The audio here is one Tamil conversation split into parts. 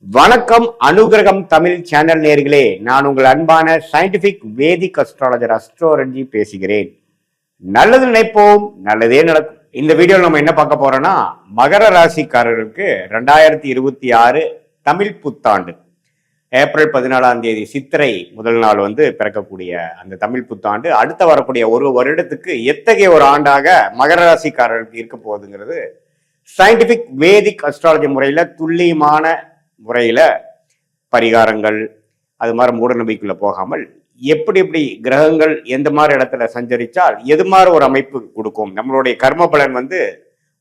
வணக்கம். அனுகிரகம் தமிழ் சேனல் நேயர்களே, நான் உங்கள் அன்பான சயின்டிபிக் வேதிக் அஸ்ட்ராலஜர் அஸ்ட்ரோரஞ்சி பேசுகிறேன். நல்லது நினைப்போம், நல்லதே நடக்கும். இந்த வீடியோவில் நம்ம என்ன பார்க்க போறோம்னா, மகர ராசிக்காரர்களுக்கு 2026 தமிழ் புத்தாண்டு ஏப்ரல் 14 சித்திரை முதல் நாள் பிறக்கக்கூடிய அந்த தமிழ் புத்தாண்டு அடுத்த வரக்கூடிய ஒரு வருடத்துக்கு எத்தகைய ஒரு ஆண்டாக மகர ராசிக்காரர்களுக்கு இருக்க போகுதுங்கிறது சயின்டிபிக் வேதிக் அஸ்ட்ராலஜி முறையில துல்லியமான முறையில பரிகாரங்கள் அது மாதிரி மூட நம்பிக்கைக்குள்ள போகாமல் எப்படி எப்படி கிரகங்கள் எந்த மாதிரி இடத்துல சஞ்சரிச்சால் எது மாதிரி ஒரு அமைப்பு கொடுக்கும். நம்மளுடைய கர்ம பலன்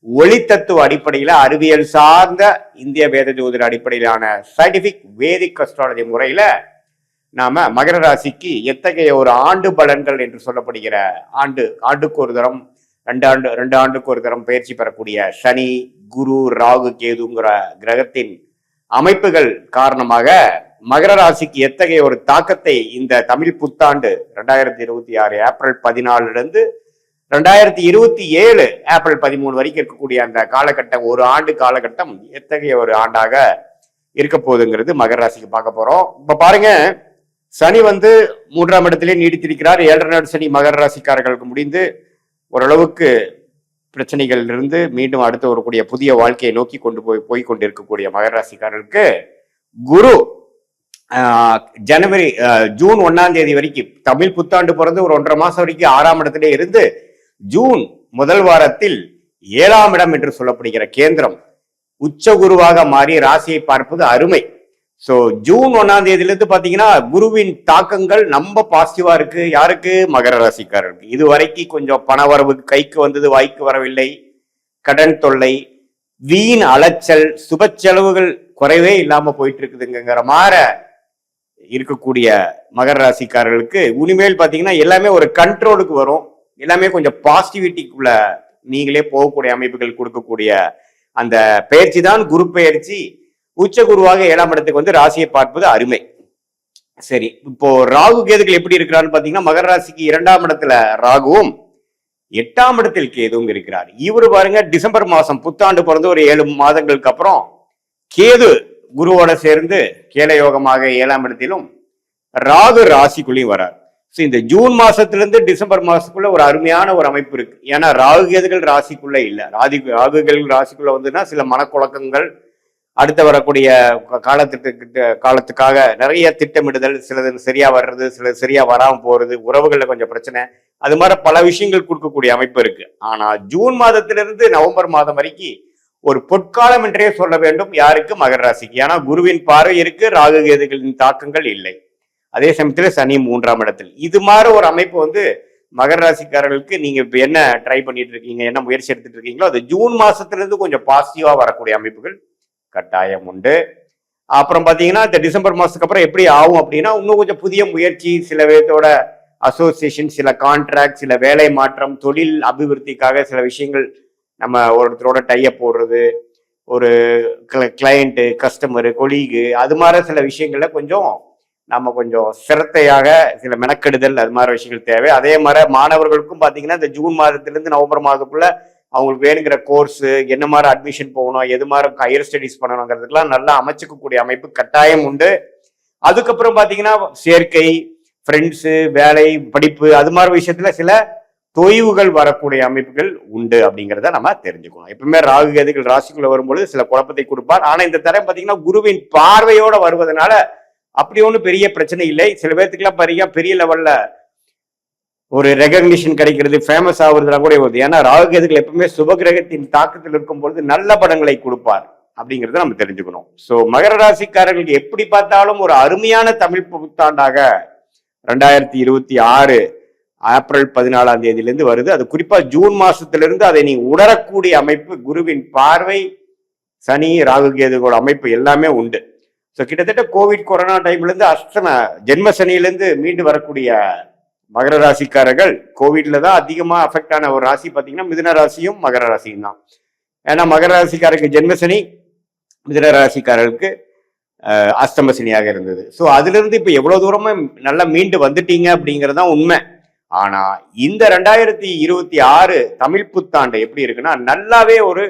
ஒளி தத்துவ அடிப்படையில அறிவியல் சார்ந்த இந்திய வேத ஜோதிட அடிப்படையிலான சயின்டிபிக் வேதிக் அஸ்ட்ராலஜி முறையில நாம மகர ராசிக்கு எத்தகைய ஒரு ஆண்டு பலன்கள் என்று சொல்லப்படுகிற ஆண்டுக்கு ஒரு தரம் ரெண்டு ஆண்டுக்கு ஒரு தரம் பயிற்சி பெறக்கூடிய சனி, குரு, ராகு, கேதுங்கிற கிரகத்தின் அமைப்புகள் காரணமாக மகர ராசிக்கு எத்தகைய ஒரு தாக்கத்தை இந்த தமிழ் புத்தாண்டு 2026 ஏப்ரல் 14 2027 ஏப்ரல் 13 வரைக்கும் இருக்கக்கூடிய அந்த காலகட்டம், ஒரு ஆண்டு காலகட்டம் எத்தகைய ஒரு ஆண்டாக இருக்க போகுதுங்கிறது மகர ராசிக்கு பார்க்க போறோம். இப்ப பாருங்க, சனி 3ஆம் இடத்திலே நீடித்திருக்கிறார். 7.5 நாள் சனி மகர ராசிக்காரர்களுக்கு முடிந்து ஓரளவுக்கு பிரச்சனைகள் இருந்து மீண்டும் அடுத்து வரக்கூடிய புதிய வாழ்க்கையை நோக்கி போய் கொண்டிருக்கக்கூடிய மகர ராசிக்காரர்களுக்கு குரு ஜூன் 1ஆம் தேதி வரைக்கும் தமிழ் புத்தாண்டு பிறந்து ஒரு 1.5 மாசம் வரைக்கும் 6ஆம் இடத்திலே இருந்து ஜூன் முதல் வாரத்தில் 7ஆம் இடம் என்று சொல்லப்படுகிற கேந்திரம் உச்ச குருவாக மாறி ராசியை பார்ப்பது அருமை. சோ ஜூன் 1ஆம் தேதியிலிருந்து பாத்தீங்கன்னா குருவின் தாக்கங்கள் நம்ம பாசிட்டிவா இருக்கு. யாருக்கு? மகர ராசிக்காரருக்கு. இது வரைக்கும் கொஞ்சம் பண வரவு கைக்கு வந்தது, வாய்க்கு வரவில்லை, கடன் தொல்லை, வீண் அலைச்சல், சுப செலவுகள் குறைவே இல்லாம போயிட்டு இருக்குதுங்கிற மாதிரி இருக்கக்கூடிய மகர ராசிக்காரர்களுக்கு இனிமேல் பாத்தீங்கன்னா எல்லாமே ஒரு கண்ட்ரோலுக்கு வரும். எல்லாமே கொஞ்சம் பாசிட்டிவிட்டிக்குள்ள நீங்களே போகக்கூடிய அமைப்புகள் கொடுக்கக்கூடிய அந்த பயிற்சி தான் குரு பயிற்சி. உச்ச குருவாக 7ஆம் இடத்துக்கு ராசியை பார்ப்பது அருமை. சரி, இப்போ ராகு கேதுகள் எப்படி இருக்கிறான்னு பாத்தீங்கன்னா, மகர ராசிக்கு 2ஆம் இடத்துல ராகுவும் 8ஆம் இடத்தில் கேதுவும் இருக்கிறார். இவரு பாருங்க, டிசம்பர் மாசம் புத்தாண்டு பிறந்து ஒரு 7 மாதங்களுக்கு அப்புறம் கேது குருவோட சேர்ந்து கேலயோகமாக 7ஆம் இடத்திலும் ராகு ராசிக்குள்ளேயும் வரார். இந்த ஜூன் மாசத்திலிருந்து டிசம்பர் மாசத்துக்குள்ள ஒரு அருமையான ஒரு அமைப்பு இருக்கு. ஏன்னா ராகு கேதுகள் ராசிக்குள்ள இல்ல. ராகுகள் ராசிக்குள்ள சில மனக்குழக்கங்கள், அடுத்து வரக்கூடிய காலத்துக்காக நிறைய திட்டமிடுதல், சிலது சரியா வர்றது, சிலது சரியா வராம போறது, உறவுகள்ல கொஞ்சம் பிரச்சனை, அது மாதிரி பல விஷயங்கள் கொடுக்கக்கூடிய அமைப்பு இருக்கு. ஆனா ஜூன் மாதத்திலிருந்து நவம்பர் மாதம் வரைக்கும் ஒரு பொற்காலம் என்றே சொல்ல வேண்டும். யாருக்கு? மகர ராசிக்கு. ஏன்னா குருவின் பார்வை இருக்கு, ராகு கேதுகளின் தாக்கங்கள் இல்லை. அதே சமயத்துல சனி 3ஆம் இடத்தில். இது மாதிரி ஒரு அமைப்பு மகர ராசிக்காரர்களுக்கு நீங்க இப்ப என்ன ட்ரை பண்ணிட்டு இருக்கீங்க, என்ன முயற்சி எடுத்துட்டு இருக்கீங்களோ அது ஜூன் மாசத்திலிருந்து கொஞ்சம் பாசிட்டிவா வரக்கூடிய அமைப்புகள் கட்டாயம் உண்டு. அப்புறம் பாத்தீங்கன்னா இந்த டிசம்பர் மாசத்துக்கு அப்புறம் எப்படி ஆகும் அப்படின்னா, இன்னும் கொஞ்சம் புதிய முயற்சி, சில பேர்த்தோட அசோசியேஷன், சில கான்ட்ராக்ட், சில வேலை மாற்றம், தொழில் அபிவிருத்திக்காக சில விஷயங்கள், நம்ம ஒருத்தரோட டைப் போடுறது, ஒரு கிளையண்ட்டு, கஸ்டமரு, கொலீகு, அது மாதிரி சில விஷயங்கள்ல நம்ம கொஞ்சம் சிரத்தையாக சில மெனக்கெடுதல், அது மாதிரி விஷயங்கள் தேவை. அதே மாதிரி மாணவர்களுக்கும் பாத்தீங்கன்னா இந்த ஜூன் மாதத்திலிருந்து நவம்பர் மாதத்துக்குள்ள அவங்களுக்கு வேணுங்கிற கோர்ஸ், என்ன மாதிரி அட்மிஷன் போகணும், எது மாதிரி ஹையர் ஸ்டடிஸ் பண்ணணுங்கிறதுக்கெல்லாம் நல்லா அமைச்சுக்கக்கூடிய அமைப்பு கட்டாயம் உண்டு. அதுக்கப்புறம் பாத்தீங்கன்னா சேர்க்கை, ஃப்ரெண்ட்ஸு, வேலை, படிப்பு, அது மாதிரி விஷயத்துல சில தொய்வுகள் வரக்கூடிய அமைப்புகள் உண்டு அப்படிங்கிறத நம்ம தெரிஞ்சுக்கணும். எப்பவுமே ராகு கேதுகள் ராசிக்குள்ள வரும்பொழுது சில குழப்பத்தை கொடுப்பார். ஆனா இந்த தரம் பாத்தீங்கன்னா குருவின் பார்வையோட வருவதனால அப்படி ஒன்றும் பெரிய பிரச்சனை இல்லை. சில பேர்த்துக்கெல்லாம் பெரிய லெவல்ல ஒரு ரெகக்னிஷன் கிடைக்கிறது, ஃபேமஸ் ஆகுறதுலாம் கூட வருது. ஏன்னா ராகு கேதுகள் எப்பவுமே சுபகிரகத்தின் தாக்கத்தில் இருக்கும் பொழுது நல்ல படங்களை கொடுப்பார் அப்படிங்கிறத நம்ம தெரிஞ்சுக்கணும். ஸோ மகர ராசிக்காரர்களுக்கு எப்படி பார்த்தாலும் ஒரு அருமையான தமிழ் புத்தாண்டாக 2026 ஏப்ரல் 14ஆம் தேதியிலிருந்து வருது. அது குறிப்பா ஜூன் மாசத்திலிருந்து அதை நீங்க உணரக்கூடிய அமைப்பு, குருவின் பார்வை, சனி, ராகு கேதுகளோட அமைப்பு எல்லாமே உண்டு. ஸோ கிட்டத்தட்ட கோவிட் கொரோனா டைம்ல இருந்து அஷ்டம ஜென்ம சனியிலிருந்து மீண்டு வரக்கூடிய மகர ராசிக்காரர்கள் கோவிட்ல தான் அதிகமா அஃபெக்ட் ஆன ஒரு ராசி பாத்தீங்கன்னா மிதுன ராசியும் மகர ராசியும் தான். ஏன்னா மகர ராசிக்காரருக்கு ஜென்மசனி, மிதுன ராசிக்காரர்களுக்கு அஷ்டம சனியாக இருந்தது. ஸோ அதுல இருந்து இப்ப எவ்வளவு தூரமா நல்லா மீண்டு வந்துட்டீங்க அப்படிங்கறதுதான் உண்மை. ஆனா இந்த 2026 தமிழ் புத்தாண்டு எப்படி இருக்குன்னா, நல்லாவே ஒரு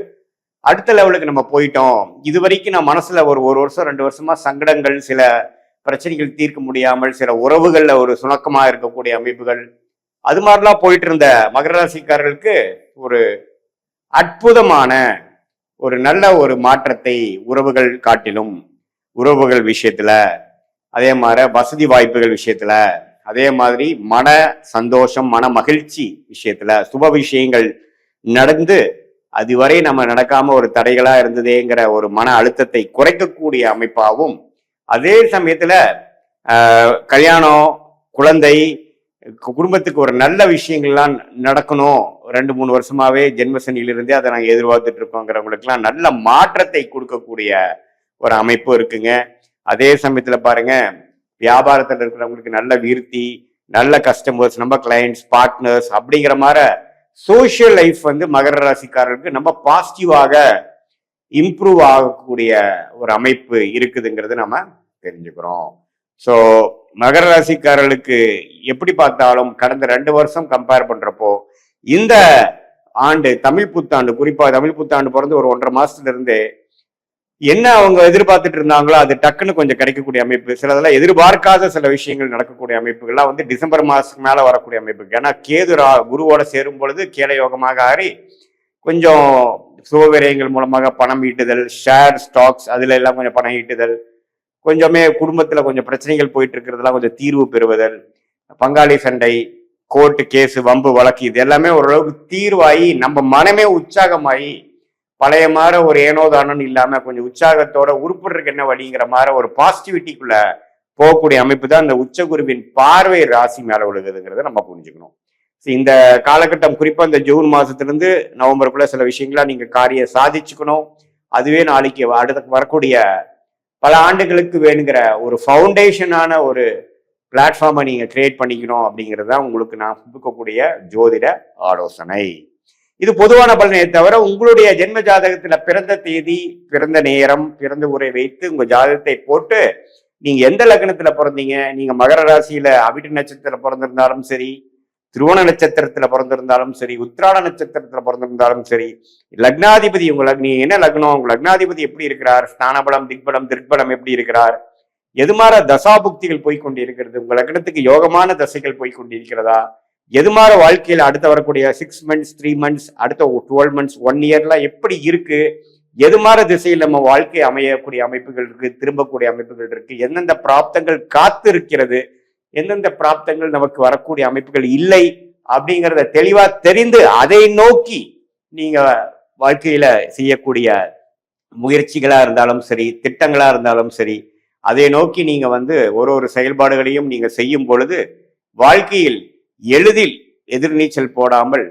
அடுத்த லெவலுக்கு நம்ம போயிட்டோம். இது வரைக்கும் நான் மனசுல ஒரு வருஷம் 2 வருஷமா சங்கடங்கள், சில பிரச்சனைகள் தீர்க்க முடியாமல், சில உறவுகள்ல ஒரு சுணக்கமா இருக்கக்கூடிய அமைப்புகள், அது மாதிரிலாம் போயிட்டு இருந்த மகர ராசிக்காரர்களுக்கு ஒரு அற்புதமான ஒரு நல்ல ஒரு மாற்றத்தை உறவுகள் காட்டிலும், உறவுகள் விஷயத்துல, அதே மாதிரி வசதி வாய்ப்புகள் விஷயத்துல, அதே மாதிரி மன சந்தோஷம், மன மகிழ்ச்சி விஷயத்துல, சுப விஷயங்கள் நடந்து அதுவரை நம்ம நடக்காம ஒரு தடைகளா இருந்ததேங்கிற ஒரு மன அழுத்தத்தை குறைக்கக்கூடிய அமைப்பாகவும், அதே சமயத்துல கல்யாணம், குழந்தை, குடும்பத்துக்கு ஒரு நல்ல விஷயங்கள்லாம் நடக்கணும், 2-3 வருஷமாவே ஜென்மசனியிலிருந்தே அதை நாங்கள் எதிர்பார்த்துட்டு இருக்கோங்கிறவங்களுக்குலாம் நல்ல மாற்றத்தை கொடுக்கக்கூடிய ஒரு அமைப்பு இருக்குங்க. அதே சமயத்துல பாருங்க, வியாபாரத்தில் இருக்கிறவங்களுக்கு நல்ல விருத்தி, நல்ல கஸ்டமர்ஸ், நம்ம கிளையண்ட்ஸ், பார்ட்னர்ஸ் அப்படிங்கிற மாதிரி சோசியல் லைஃப் வந்து மகர ராசிக்காரர்களுக்கு நம்ம பாசிட்டிவாக இம்ப்ரூவ் ஆகக்கூடிய ஒரு அமைப்பு இருக்குதுங்கிறது நம்ம தெரிஞ்சுக்கிறோம். ஸோ மகர ராசிக்காரர்களுக்கு எப்படி பார்த்தாலும் கடந்த 2 வருஷம் கம்பேர் பண்றப்போ இந்த ஆண்டு தமிழ் புத்தாண்டு, குறிப்பா தமிழ் புத்தாண்டு பிறந்து ஒரு 1.5 மாசத்துல இருந்து என்ன அவங்க எதிர்பார்த்துட்டு இருந்தாங்களோ அது டக்குன்னு கொஞ்சம் கிடைக்கக்கூடிய அமைப்பு, சிலதெல்லாம் எதிர்பார்க்காத சில விஷயங்கள் நடக்கக்கூடிய அமைப்புகள்லாம் வந்து டிசம்பர் மாசத்துக்கு மேல வரக்கூடிய அமைப்பு. ஏன்னா கேது குருவோட சேரும் பொழுது கேல யோகமாக ஆறி கொஞ்சம் சுபவிரயங்கள் மூலமாக பணம் ஈட்டுதல், ஷேர் ஸ்டாக்ஸ் அதுல எல்லாம் கொஞ்சம் பணம் ஈட்டுதல், கொஞ்சமே குடும்பத்துல கொஞ்சம் பிரச்சனைகள் போயிட்டு இருக்கிறதுலாம் கொஞ்சம் தீர்வு பெறுவதல், பங்காளி சண்டை, கோர்ட்டு கேஸு, வம்பு வழக்கு, இது எல்லாமே ஓரளவுக்கு தீர்வாகி நம்ம மனமே உற்சாகமாகி பழைய மாதிரி ஒரு ஏனோதானன்னு இல்லாம கொஞ்சம் உற்சாகத்தோட உருப்படுறதுக்கு என்ன வழிங்கிற மாதிரி ஒரு பாசிட்டிவிட்டிக்குள்ள போகக்கூடிய அமைப்பு தான் இந்த உச்சகுருவின் பார்வை ராசி மேல விழுகுதுங்கிறத நம்ம புரிஞ்சுக்கணும். இந்த காலகட்டம் குறிப்பா இந்த ஜூன் மாசத்திலிருந்து நவம்பருக்குள்ள சில விஷயங்களா நீங்க காரியம் சாதிச்சுக்கணும். அதுவே நாளைக்கு அடுத்த வரக்கூடிய பல ஆண்டுகளுக்கு வேணுங்கிற ஒரு ஃபவுண்டேஷனான ஒரு பிளாட்ஃபார்மை நீங்க கிரியேட் பண்ணிக்கணும் அப்படிங்கிறது தான் உங்களுக்கு நான் கொடுக்கக்கூடிய ஜோதிட ஆலோசனை. இது பொதுவான பலனை தவிர உங்களுடைய ஜென்ம ஜாதகத்துல பிறந்த தேதி, பிறந்த நேரம், பிறந்த ஊரை வைத்து உங்க ஜாதகத்தை போட்டு நீங்க எந்த லக்னத்துல பிறந்தீங்க, நீங்க மகர ராசியில அவிட்ட நட்சத்திரத்துல பிறந்திருந்தாலும் சரி, திருவோண நட்சத்திரத்துல பிறந்திருந்தாலும் சரி, உத்திராட நட்சத்திரத்துல பிறந்திருந்தாலும் சரி, லக்னாதிபதி நீ என்ன லக்னம், உங்க லக்னாதிபதி எப்படி இருக்கிறார், ஸ்தானபலம், திக்பலம், திருப்பலம் எப்படி இருக்கிறார், எது மாதிரி தசாபுக்திகள் போய்கொண்டு இருக்கிறது, உங்க லக்னத்துக்கு யோகமான தசைகள் போய்கொண்டிருக்கிறதா, எது மாதிரி வாழ்க்கையில் அடுத்த வரக்கூடிய 6 months 3 months அடுத்த 12 months 1 yearலாம் எப்படி இருக்கு, எது மாதிரி திசையில் நம்ம வாழ்க்கை அமையக்கூடிய அமைப்புகள் இருக்கு, திரும்பக்கூடிய அமைப்புகள் இருக்கு, எந்தெந்த பிராப்தங்கள் காத்து இருக்கிறது, எந்தெந்த பிராப்தங்கள் நமக்கு வரக்கூடிய அமைப்புகள் இல்லை அப்படிங்கிறத தெளிவா தெரிந்து அதை நோக்கி நீங்க வாழ்க்கையில செய்யக்கூடிய முயற்சிகளா இருந்தாலும் சரி, திட்டங்களா இருந்தாலும் சரி, அதை நோக்கி நீங்க வந்து ஒரு செயல்பாடுகளையும் நீங்க செய்யும் பொழுது வாழ்க்கையில் எளிதில் எதிர்நீச்சல் போடாமல்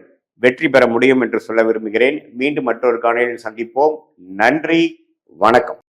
வெற்றி பெற முடியும் என்று சொல்ல விரும்புகிறேன். மீண்டும் மற்றொரு காணொளியில் சந்திப்போம். நன்றி, வணக்கம்.